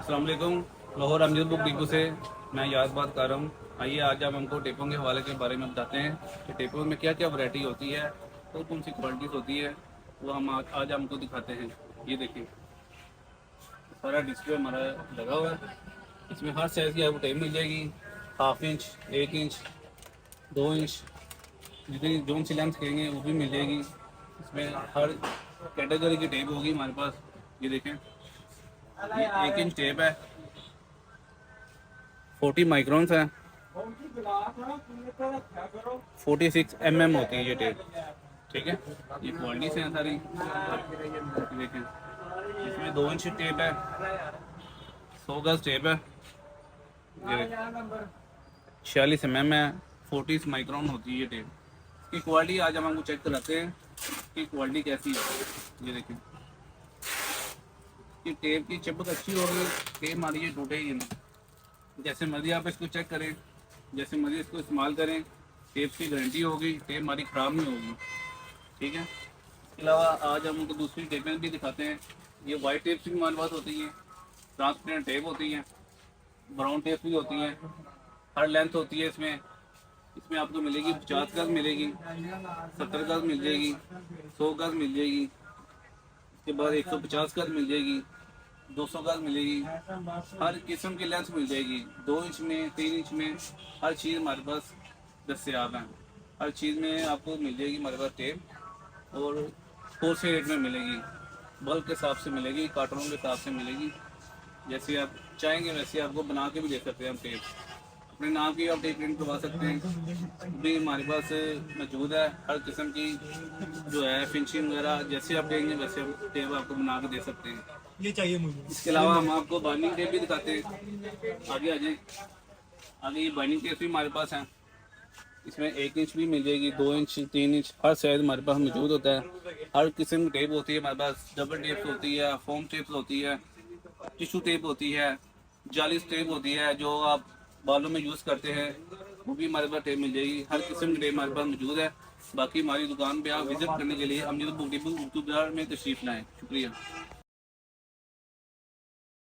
अस्सलाम वालेकुम। Lahore Amjad book depot से मैं याद बात कर रहा हूँ। आइए आज हम हमको टेपों के हवाले के बारे में बताते हैं कि टेपों में क्या क्या वैरायटी होती है, कौन कौन सी क्वालिटीज़ होती है, वो हम आज हमको दिखाते हैं। ये देखिए, सारा डिस्प्ले हमारा लगा हुआ है। इसमें हर साइज़ की आपको टेप मिल जाएगी। 1/2 इंच, 1 इंच, 2 इंच, जितनी जोन सी लेंथ कहेंगे वो भी मिल जाएगी। इसमें हर कैटेगरी की टेप होगी हमारे पास। ये देखें, ये 1 इंच टेप है, 40 माइक्रोन्स है, 46 mm होती है ये टेप। ठीक है, ये क्वालिटी से हैं सारी। देखें, इसमें 2 इंच टेप है, 100 गज टेप है। ये 46 mm है, 40 माइक्रोन होती है ये टेप। इसकी क्वालिटी आज हम आपको चेक कराते हैं कि क्वालिटी कैसी है। ये देखें, कि टेप की चिपक अच्छी होगी, टेप हमारी ये टूटेगी नहीं। जैसे मर्जी आप इसको चेक करें, जैसे मर्जी इसको इस्तेमाल करें, टेप की गारंटी होगी, टेप हमारी ख़राब नहीं होगी। ठीक है, इसके अलावा आज हम उनको दूसरी टेपें भी दिखाते हैं। ये वाइट टेप की भी हमारे पास होती हैं, ट्रांसपेरेंट टेप होती हैं, ब्राउन टेप भी होती हैं, हर लेंथ होती है इसमें। इसमें आपको मिलेगी 50 गज मिलेगी, 70 गज मिल जाएगी, 100 गज मिल जाएगी, इसके बाद 150 गज मिल जाएगी, 200 गज मिलेगी। हर किस्म की लेंथ मिल जाएगी, 2 इंच में, 3 इंच में, हर चीज़ हमारे पास दस्तियाब है। हर चीज़ में आपको मिल जाएगी हमारे पास टेप, और होलसेल रेट में मिलेगी, बल्क के हिसाब से मिलेगी, कार्टनों के हिसाब से मिलेगी। जैसे आप चाहेंगे वैसे आपको बना के भी दे सकते हैं हम टेप। अपने नाम की आप टेप प्रिंट करवा सकते हैं, भी हमारे पास मौजूद है। हर किस्म की जो है फिनिशिंग वगैरह जैसे आप कहेंगे वैसे हम टेप आपको बना के दे सकते हैं। ये चाहिए मुझे। इसके अलावा हम आपको बाइंडिंग टेप भी दिखाते हैं। आगे आ जाए, आगे ये बाइंडिंग टेप भी हमारे पास है। इसमें 1 इंच भी मिल जाएगी, 2 इंच, 3 इंच, हर साइज हमारे पास मौजूद होता है। हर किस्म की टेप होती है हमारे पास। डबल टेप होती है, फोम टेप होती है, टिशू टेप होती है, जालिस टेप होती है जो आप बालों में यूज़ करते हैं, वो भी हमारे पास टेप मिल जाएगी। हर किस्म की टेप हमारे पास मौजूद है। बाकी हमारी दुकान पे आप विजिट करने के लिए अमजद बुक डिपो में तशरीफ़ लाएँ। शुक्रिया।